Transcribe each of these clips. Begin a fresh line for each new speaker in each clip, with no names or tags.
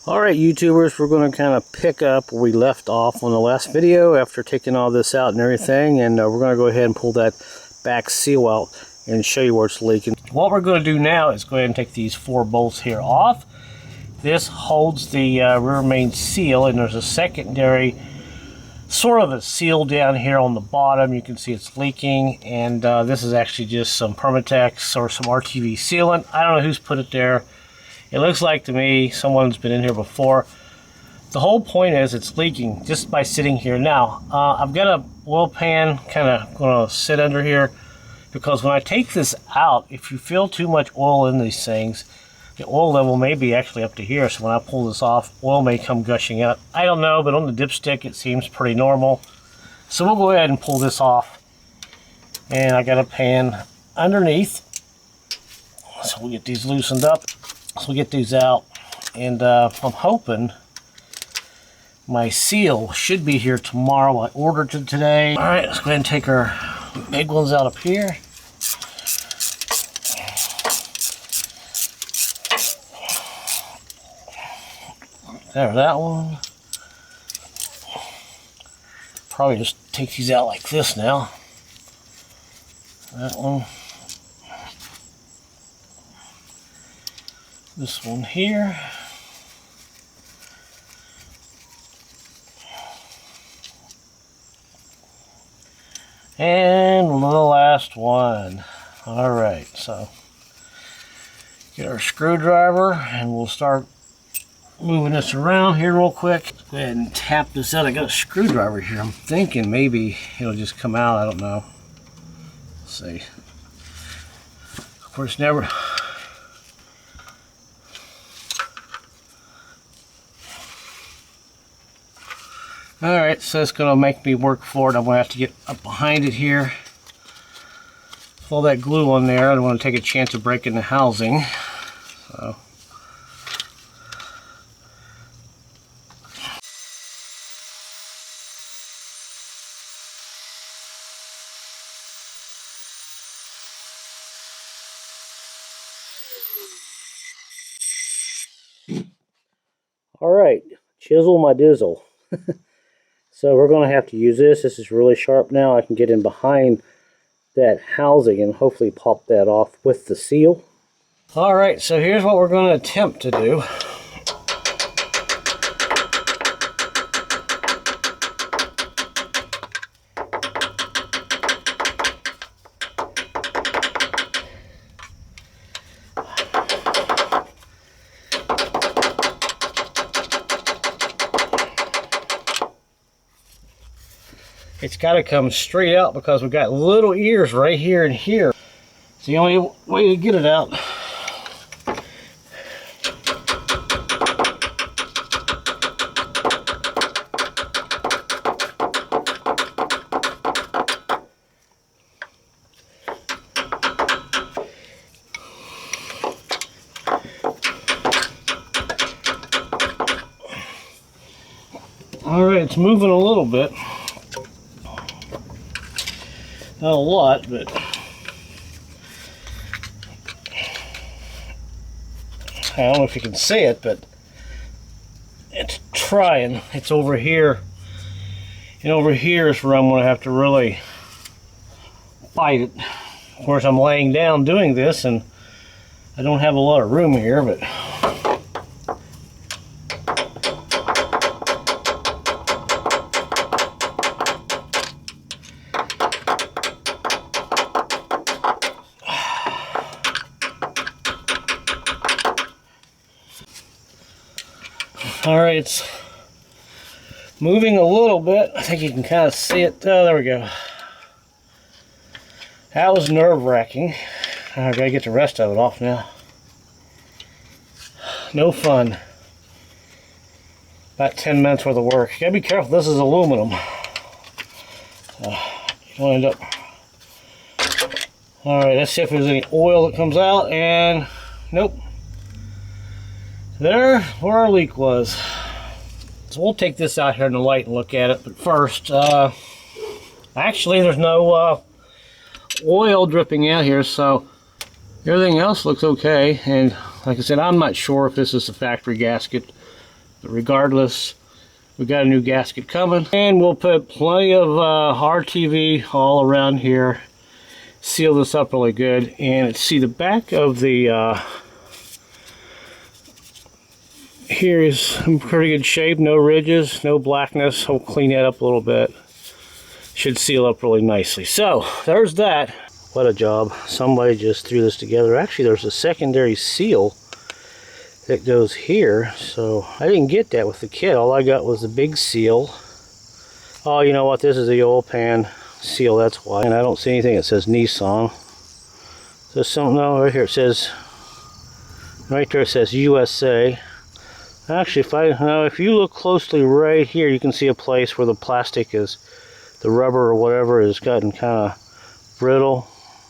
Alright YouTubers, we're going to kind of pick up where we left off on the last video after taking all this out and everything, and we're going to go ahead and pull that back seal out and show you where it's leaking. What we're going to do now is go ahead and take these 4 bolts here off. This holds the rear main seal, and there's a secondary sort of a seal down here on the bottom. You can see it's leaking, and this is actually just some Permatex or some RTV sealant. I don't know who's put it there. It looks like to me someone's been in here before. The whole point is it's leaking just by sitting here. Now, I've got a oil pan kind of going to sit under here, because when I take this out, if you feel too much oil in these things, the oil level may be actually up to here. So when I pull this off, oil may come gushing out. I don't know, but on the dipstick it seems pretty normal. So we'll go ahead and pull this off. And I got a pan underneath. So we'll get these loosened up. So we'll get these out, and I'm hoping my seal should be here tomorrow. I ordered it today. All right, let's go ahead and take our big ones out up here. There's that one. Probably just take these out like this now. That one. This one here. And the last one. All right, so get our screwdriver and we'll start moving this around here real quick. Go ahead and tap this out. I got a screwdriver here. I'm thinking maybe it'll just come out. I don't know. Let's see. Of course, never. Alright, so it's going to make me work for it. I'm going to have to get up behind it here. With all that glue on there, I don't want to take a chance of breaking the housing. So. Alright, chisel my dizzle. So we're going to have to use this. This is really sharp now. I can get in behind that housing and hopefully pop that off with the seal. Alright, so here's what we're going to attempt to do. It's got to come straight out because we've got little ears right here and here. It's the only way to get it out. All right, it's moving a little bit. Not a lot, but I don't know if you can see it, but it's trying. It's over here, and over here is where I'm going to have to really fight it. Of course, I'm laying down doing this, and I don't have a lot of room here, but all right, it's moving a little bit. I think you can kind of see it. Oh, there we go. That was nerve-wracking. I gotta get the rest of it off now. No fun. About 10 minutes worth of work. You gotta be careful. This is aluminum. You don't end up. All right, let's see if there's any oil that comes out. And nope. There where our leak was. So we'll take this out here in the light and look at it. But first, actually there's no oil dripping out here, so everything else looks okay. And like I said, I'm not sure if this is the factory gasket. But regardless, we got a new gasket coming, and we'll put plenty of RTV all around here. Seal this up really good, and see the back of the here is in pretty good shape. No ridges, no blackness. I'll clean that up a little bit. Should seal up really nicely. So there's that. What a job. Somebody just threw this together. Actually, there's a secondary seal that goes here, so I didn't get that with the kit. All I got was the big seal. Oh, you know what? This is the oil pan seal, that's why. And I don't see anything that says Nissan. There's something, no, right here it says, right there it says USA. Actually, if you look closely right here, you can see a place where the plastic is, the rubber or whatever has gotten kind of brittle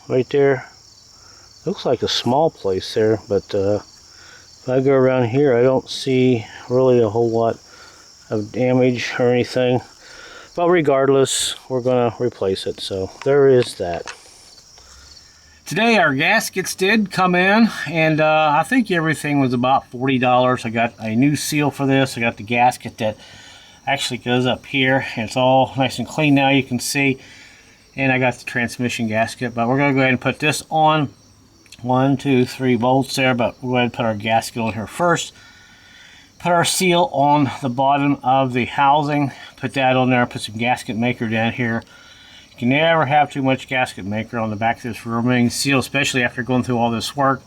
right there. Looks like a small place there, but if I go around here, I don't see really a whole lot of damage or anything. But regardless, we're going to replace it. So there is that. Today our gaskets did come in, and I think everything was about $40. I got a new seal for this. I got the gasket that actually goes up here, and it's all nice and clean now, you can see. And I got the transmission gasket, but we're going to go ahead and put this on. 1, 2, 3 bolts there, but we'll go ahead and put our gasket on here first. Put our seal on the bottom of the housing. Put that on there. Put some gasket maker down here. You can never have too much gasket maker on the back of this rear main seal, especially after going through all this work.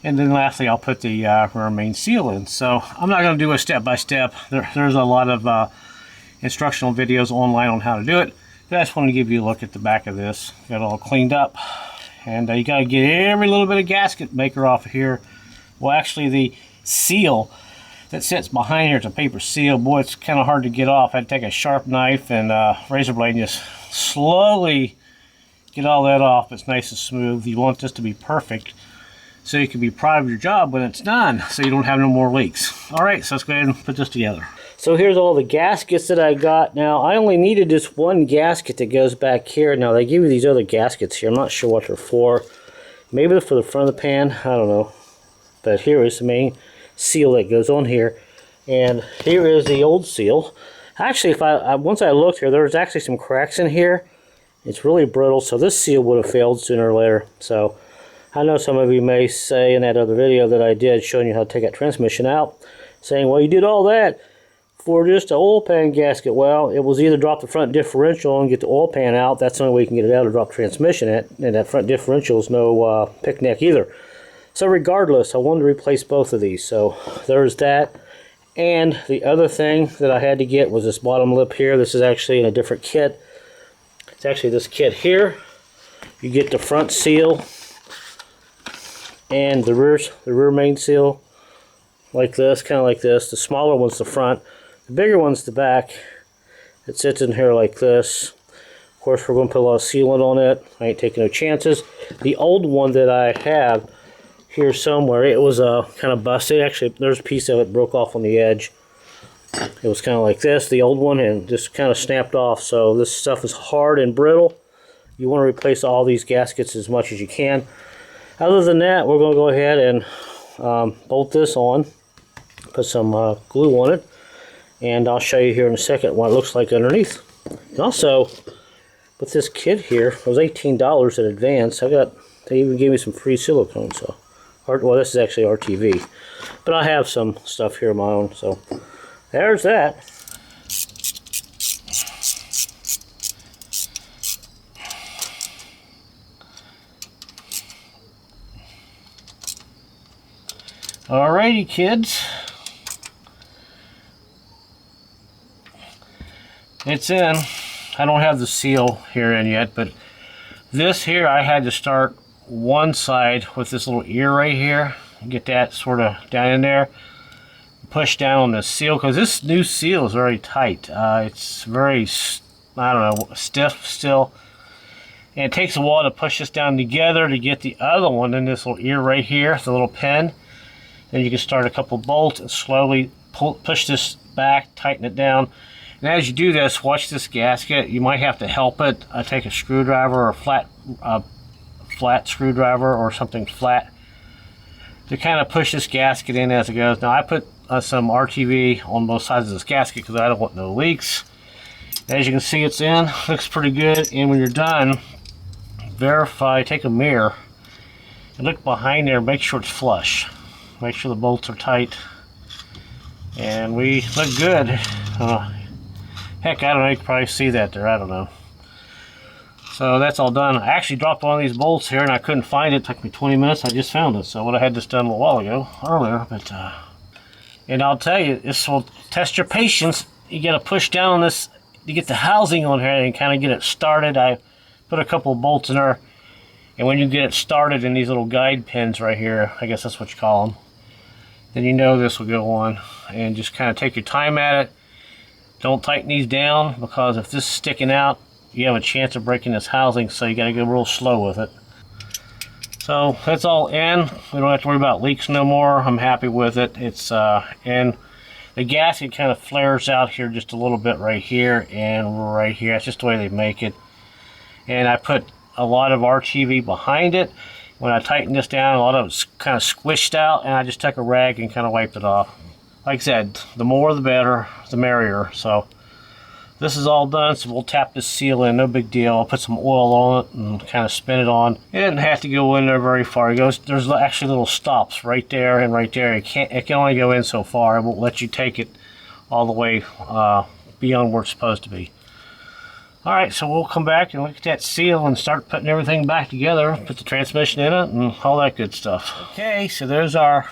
And then lastly, I'll put the rear main seal in. So I'm not going to do a step-by-step. There's a lot of instructional videos online on how to do it. But I just want to give you a look at the back of this. Got it all cleaned up. And you got to get every little bit of gasket maker off of here. Well, actually, the seal that sits behind here, it's a paper seal. Boy, it's kind of hard to get off. I had to take a sharp knife and razor blade and just slowly get all that off. It's nice and smooth. You want this to be perfect so you can be proud of your job when it's done, so you don't have no more leaks. All right, so let's go ahead and put this together. So here's all the gaskets that I got. Now, I only needed this one gasket that goes back here. Now, they give you these other gaskets here. I'm not sure what they're for. Maybe they're for the front of the pan. I don't know. But here is the main seal that goes on here. And here is the old seal. Actually, once I looked here, there's actually some cracks in here. It's really brittle, so this seal would have failed sooner or later. So I know some of you may say in that other video that I did showing you how to take that transmission out, saying, well, you did all that for just an oil pan gasket. Well, it was either drop the front differential and get the oil pan out. That's the only way you can get it out, or drop transmission in it. And that front differential is no picnic either. So regardless, I wanted to replace both of these. So there's that. And the other thing that I had to get was this bottom lip here. This is actually in a different kit. It's actually this kit here. You get the front seal and the rear main seal like this, kind of like this. The smaller one's the front. The bigger one's the back. It sits in here like this. Of course, we're going to put a lot of sealant on it. I ain't taking no chances. The old one that I have here somewhere, it was kind of busted. Actually, there's a piece of it broke off on the edge. It was kind of like this, the old one, and just kind of snapped off. So this stuff is hard and brittle. You want to replace all these gaskets as much as you can. Other than that, we're going to go ahead and bolt this on. Put some glue on it. And I'll show you here in a second what it looks like underneath. And also, with this kit here, it was $18 in advance. They even gave me some free silicone. So, well, this is actually RTV. But I have some stuff here of my own. So, there's that. Alrighty, kids. It's in. I don't have the seal here in yet, but this here I had to start one side with this little ear right here. Get that sort of down in there. Push down on the seal, because this new seal is very tight. It's very, I don't know, stiff still. And it takes a while to push this down together to get the other one in this little ear right here, the little pin. Then you can start a couple bolts and slowly push this back, tighten it down. And as you do this, watch this gasket. You might have to help it. Take a screwdriver or a flat screwdriver or something flat to kind of push this gasket in as it goes. Now I put some RTV on both sides of this gasket because I don't want no leaks. As you can see, it's in. Looks pretty good. And when you're done, verify, take a mirror and look behind there, make sure it's flush. Make sure the bolts are tight. And we look good. Heck, I don't know, you can probably see that there, I don't know. So that's all done. I actually dropped one of these bolts here and I couldn't find it. It took me 20 minutes, I just found it. So I would have had this done a while ago, earlier, but and I'll tell you, this will test your patience. You gotta push down on this to get the housing on here and kind of get it started. I put a couple of bolts in there, and when you get it started in these little guide pins right here, I guess that's what you call them, then you know this will go on. And just kind of take your time at it. Don't tighten these down, because if this is sticking out, you have a chance of breaking this housing, so you got to go real slow with it. So that's all in. We don't have to worry about leaks no more. I'm happy with it. It's and the gasket kind of flares out here just a little bit right here and right here. That's just the way they make it. And I put a lot of RTV behind it. When I tightened this down, a lot of it's kind of squished out, and I just took a rag and kind of wiped it off. Like I said, the more the better, the merrier. So this is all done, so we'll tap this seal in, no big deal. I'll put some oil on it and kind of spin it on. It didn't have to go in there very far. It goes, there's actually little stops right there and right there. It can only go in so far. It won't let you take it all the way beyond where it's supposed to be. Alright, so we'll come back and look at that seal and start putting everything back together. Put the transmission in it and all that good stuff. Okay, so there's our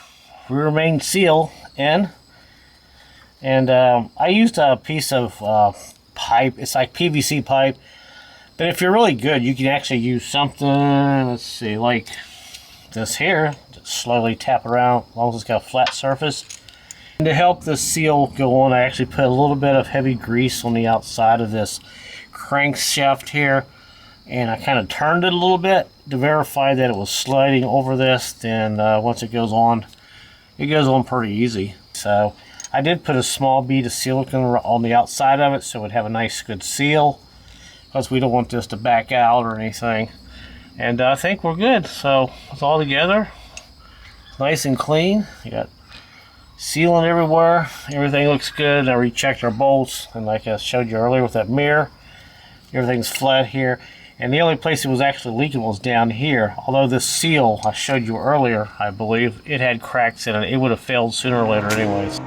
rear main seal in. And I used a piece of pipe. It's like PVC pipe. But if you're really good, you can actually use something, let's see, like this here. Just slowly tap around as long as it's got a flat surface. And to help the seal go on, I actually put a little bit of heavy grease on the outside of this crankshaft here. And I kind of turned it a little bit to verify that it was sliding over this. Then once it goes on pretty easy. So I did put a small bead of silicone on the outside of it so it would have a nice good seal, because we don't want this to back out or anything. And I think we're good. So it's all together, nice and clean. You got sealing everywhere. Everything looks good. I rechecked our bolts, and like I showed you earlier with that mirror, everything's flat here. And the only place it was actually leaking was down here. Although this seal I showed you earlier, I believe, it had cracks in it. It would have failed sooner or later anyways.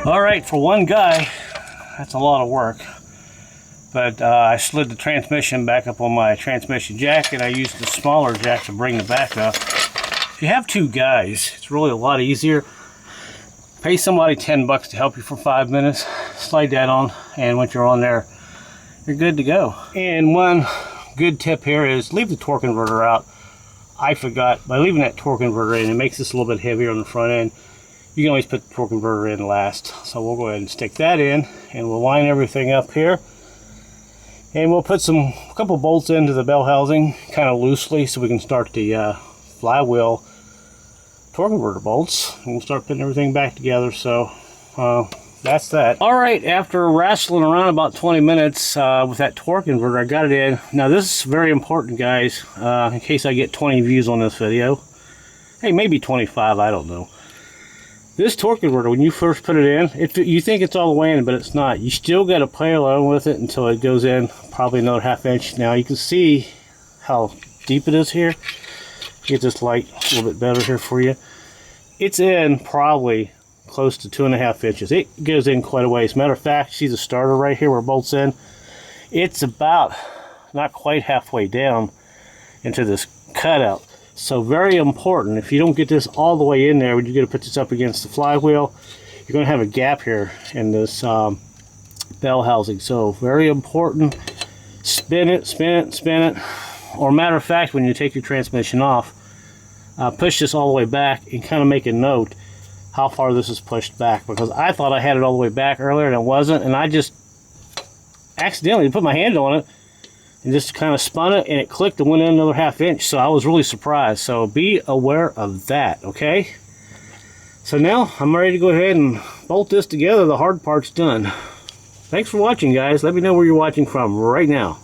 Alright, for one guy, that's a lot of work. But I slid the transmission back up on my transmission jack, and I used the smaller jack to bring the back up. If you have two guys, it's really a lot easier. Pay somebody 10 bucks to help you for 5 minutes, slide that on, and once you're on there, you're good to go. And one good tip here is leave the torque converter out. I forgot, by leaving that torque converter in, it makes this a little bit heavier on the front end. You can always put the torque converter in last. So we'll go ahead and stick that in, and we'll line everything up here. And we'll put a couple bolts into the bell housing, kind of loosely, so we can start the flywheel torque converter bolts. And we'll start putting everything back together. So that's that. All right, after wrestling around about 20 minutes with that torque converter, I got it in. Now this is very important, guys, in case I get 20 views on this video. Hey, maybe 25, I don't know. This torque converter, when you first put it in, you think it's all the way in, but it's not. You still got to play along with it until it goes in probably another ½ inch. Now you can see how deep it is here. Get this light a little bit better here for you. It's in probably close to 2½ inches. It goes in quite a ways. Matter of fact, see the starter right here where it bolts in? It's about not quite halfway down into this cutout. So very important, if you don't get this all the way in there, when you're going to put this up against the flywheel, you're going to have a gap here in this bell housing. So very important, spin it, spin it, spin it. Or matter of fact, when you take your transmission off, push this all the way back and kind of make a note how far this is pushed back. Because I thought I had it all the way back earlier and it wasn't, and I just accidentally put my hand on it and just kind of spun it, and it clicked and went in another ½ inch. So I was really surprised. So be aware of that, okay? So now I'm ready to go ahead and bolt this together. The hard part's done. Thanks for watching, guys. Let me know where you're watching from right now.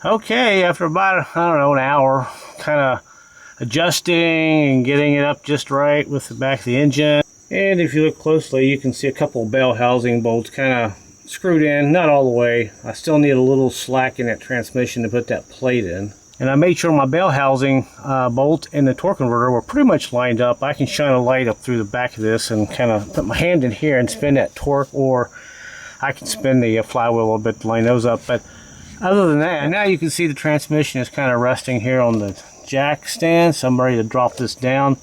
Okay, after about, I don't know, an hour, kind of adjusting and getting it up just right with the back of the engine. And if you look closely, you can see a couple of bell housing bolts kind of screwed in, not all the way. I still need a little slack in that transmission to put that plate in. And I made sure my bell housing bolt and the torque converter were pretty much lined up. I can shine a light up through the back of this and kind of put my hand in here and spin that torque, or I can spin the flywheel a little bit to line those up. But other than that, now you can see the transmission is kind of resting here on the jack stand. So I'm ready to drop this down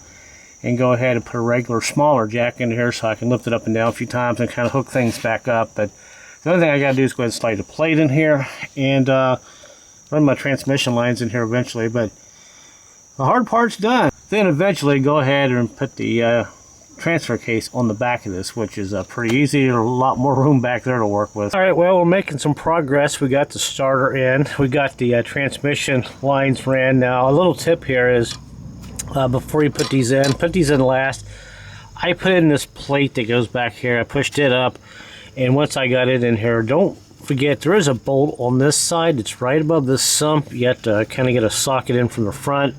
and go ahead and put a regular smaller jack in here so I can lift it up and down a few times and kind of hook things back up. But the other thing I got to do is go ahead and slide the plate in here and run my transmission lines in here eventually. But the hard part's done. Then eventually go ahead and put the transfer case on the back of this, which is pretty easy. There's a lot more room back there to work with. All right, well, we're making some progress. We got the starter in. We got the transmission lines ran. Now, a little tip here is before you put these in last. I put in this plate that goes back here. I pushed it up. And once I got it in here, don't forget there is a bolt on this side. It's right above this sump. You have to kind of get a socket in from the front,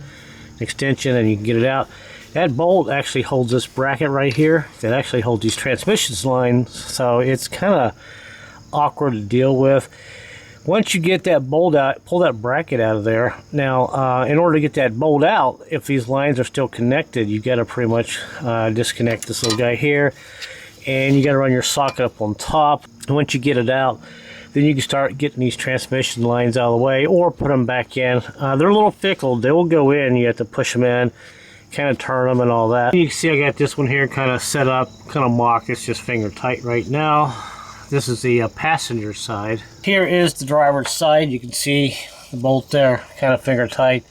extension, and you can get it out. That bolt actually holds this bracket right here that actually holds these transmission lines, so it's kind of awkward to deal with. Once you get that bolt out, pull that bracket out of there. Now, in order to get that bolt out, if these lines are still connected, you got to pretty much disconnect this little guy here, and you got to run your socket up on top. And once you get it out, then you can start getting these transmission lines out of the way or put them back in. They're a little fickle. They will go in. You have to push them in, kind of turn them and all that. You can see I got this one here kind of set up, kind of mock. It's just finger tight right now. This is the passenger side. Here is the driver's side. You can see the bolt there, kind of finger tight.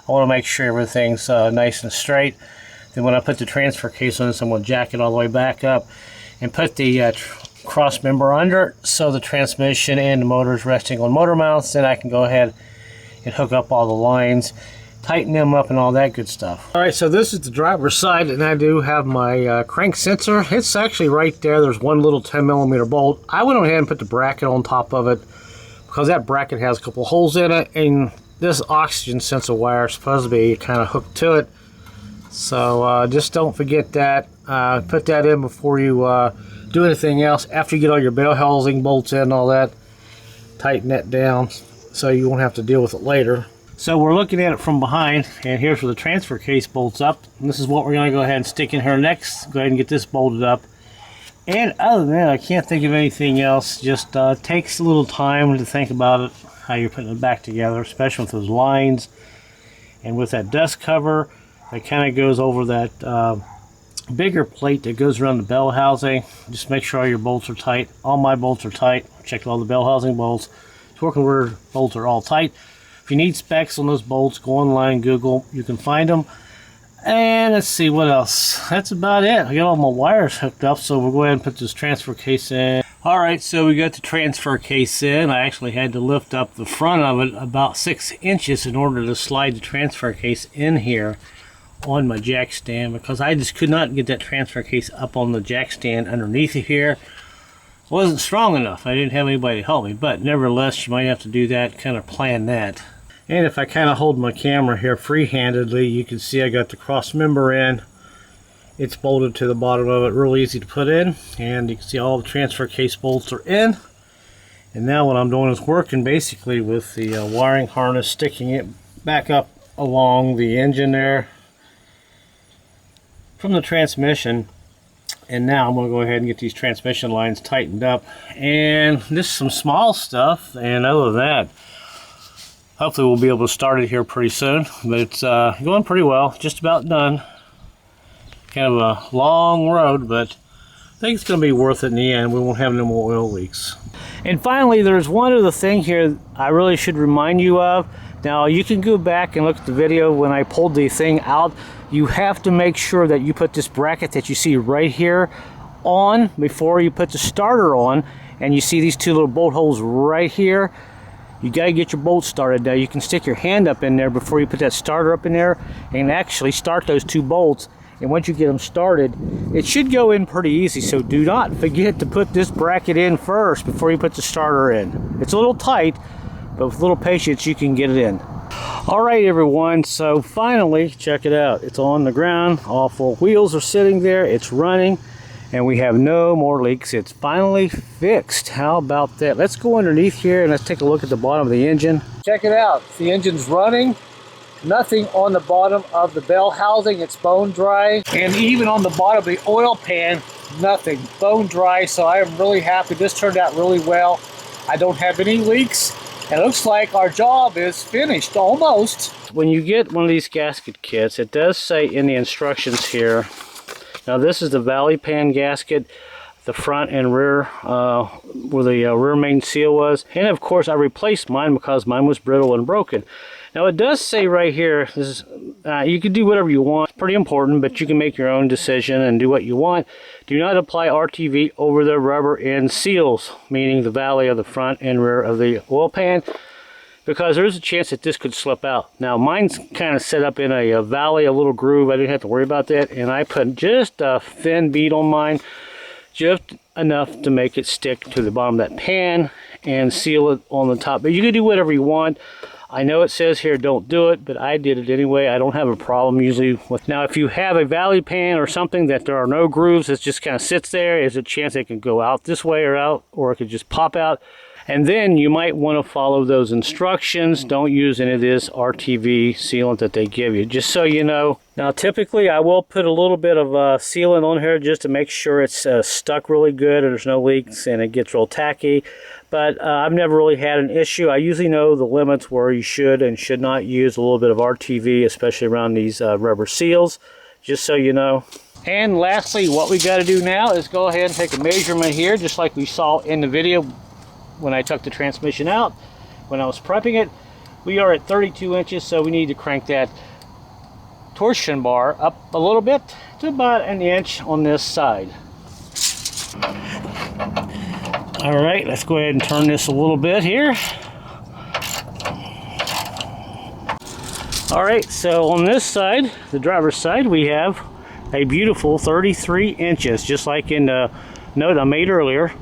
I want to make sure everything's nice and straight. Then when I put the transfer case on this, I'm going to jack it all the way back up and put the cross member under it so the transmission and the motor is resting on motor mounts. Then I can go ahead and hook up all the lines, tighten them up and all that good stuff. Alright, so this is the driver's side, and I do have my crank sensor. It's actually right there. There's one little 10mm bolt. I went ahead and put the bracket on top of it because that bracket has a couple holes in it, and this oxygen sensor wire is supposed to be kind of hooked to it. So just don't forget that. Put that in before you do anything else. After you get all your bell housing bolts in and all that, tighten that down so you won't have to deal with it later. So we're looking at it from behind, and here's where the transfer case bolts up. And this is what we're going to go ahead and stick in here next. Go ahead and get this bolted up. And other than that, I can't think of anything else. Just takes a little time to think about it, how you're putting it back together, especially with those lines and with that dust cover that kind of goes over that bigger plate that goes around the bell housing. Just make sure all your bolts are tight. All my bolts are tight. Checked all the bell housing bolts. Torque converter bolts are all tight. If you need specs on those bolts, go online, Google, you can find them. And let's see what else. That's about it. I got all my wires hooked up, so we'll go ahead and put this transfer case in. Alright, so we got the transfer case in. I actually had to lift up the front of it about 6 inches in order to slide the transfer case in here on my jack stand, because I just could not get that transfer case up on the jack stand underneath here. It wasn't strong enough. I didn't have anybody to help me, but nevertheless, you might have to do that, kind of plan that. And if I kind of hold my camera here free-handedly, you can see I got the cross member in. It's bolted to the bottom of it, real easy to put in. And you can see all the transfer case bolts are in. And now what I'm doing is working basically with the wiring harness, sticking it back up along the engine there from the transmission. And now I'm going to go ahead and get these transmission lines tightened up. And this is some small stuff, and other than that, hopefully we'll be able to start it here pretty soon. But it's going pretty well, just about done. Kind of a long road, but I think it's going to be worth it in the end. We won't have no more oil leaks. And finally, there's one other thing here I really should remind you of. Now, you can go back and look at the video when I pulled the thing out. You have to make sure that you put this bracket that you see right here on before you put the starter on. And you see these two little bolt holes right here. You got to get your bolt started. Now, you can stick your hand up in there before you put that starter up in there and actually start those two bolts. And once you get them started, it should go in pretty easy. So do not forget to put this bracket in first before you put the starter in. It's a little tight, but with a little patience, you can get it in. All right, everyone. So finally, check it out. It's on the ground. All 4 wheels are sitting there. It's running, and we have no more leaks. It's finally fixed. How about that? Let's go underneath here and let's take a look at the bottom of the engine. Check it out. The engine's running. Nothing on the bottom of the bell housing. It's bone dry. And even on the bottom of the oil pan, nothing. Bone dry. So I am really happy. This turned out really well. I don't have any leaks. It looks like our job is finished, almost. When you get one of these gasket kits, it does say in the instructions here, now this is the valley pan gasket, the front and rear, where the rear main seal was. And of course I replaced mine because mine was brittle and broken. Now it does say right here, this is, you can do whatever you want. It's pretty important, but you can make your own decision and do what you want. Do not apply RTV over the rubber end seals, meaning the valley of the front and rear of the oil pan, because there's a chance that this could slip out. Now mine's kind of set up in a valley, a little groove. I didn't have to worry about that, and I put just a thin bead on mine, just enough to make it stick to the bottom of that pan and seal it on the top. But you can do whatever you want. I know it says here don't do it, but I did it anyway. I don't have a problem usually with. Now if you have a valley pan or something that there are no grooves, it just kind of sits there, there's a chance it can go out this way or out, or it could just pop out. And then you might want to follow those instructions. Don't use any of this RTV sealant that they give you, just so you know. Now typically I will put a little bit of sealant on here just to make sure it's stuck really good and there's no leaks and it gets real tacky. But I've never really had an issue. I usually know the limits where you should and should not use a little bit of RTV, especially around these rubber seals, just so you know. And lastly, what we got to do now is go ahead and take a measurement here, just like we saw in the video when I took the transmission out, when I was prepping it. We are at 32 inches, so we need to crank that torsion bar up a little bit to about an inch on this side. All right, let's go ahead and turn this a little bit here. All right, so on this side, the driver's side, we have a beautiful 33 inches, just like in the note I made earlier.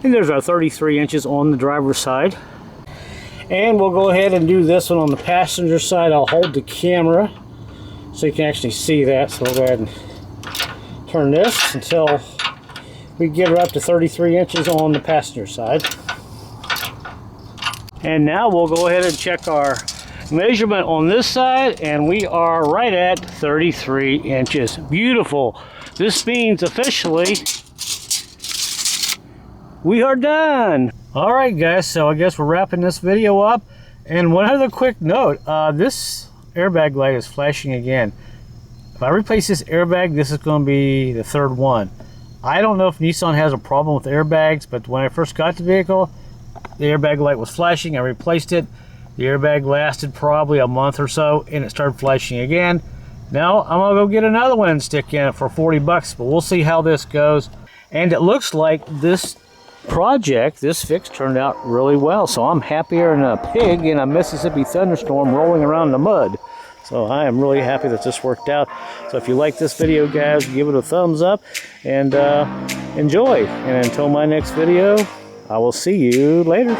And there's our 33 inches on the driver's side. And we'll go ahead and do this one on the passenger side. I'll hold the camera so you can actually see that. So we'll go ahead and turn this until we get her up to 33 inches on the passenger side. And now we'll go ahead and check our measurement on this side, and we are right at 33 inches. Beautiful. This means officially we are done. All right, guys, so I guess we're wrapping this video up. And one other quick note, this airbag light is flashing again. If I replace this airbag, this is going to be the third one. I don't know if Nissan has a problem with airbags, but when I first got the vehicle, the airbag light was flashing. I replaced it. The airbag lasted probably a month or so, and it started flashing again. Now I'm gonna go get another one and stick in it for 40 bucks, but we'll see how this goes. And it looks like this project, this fix turned out really well. So I'm happier than a pig in a Mississippi thunderstorm rolling around in the mud. So I am really happy that this worked out. So if you like this video, guys, give it a thumbs up and enjoy. And until my next video, I will see you later.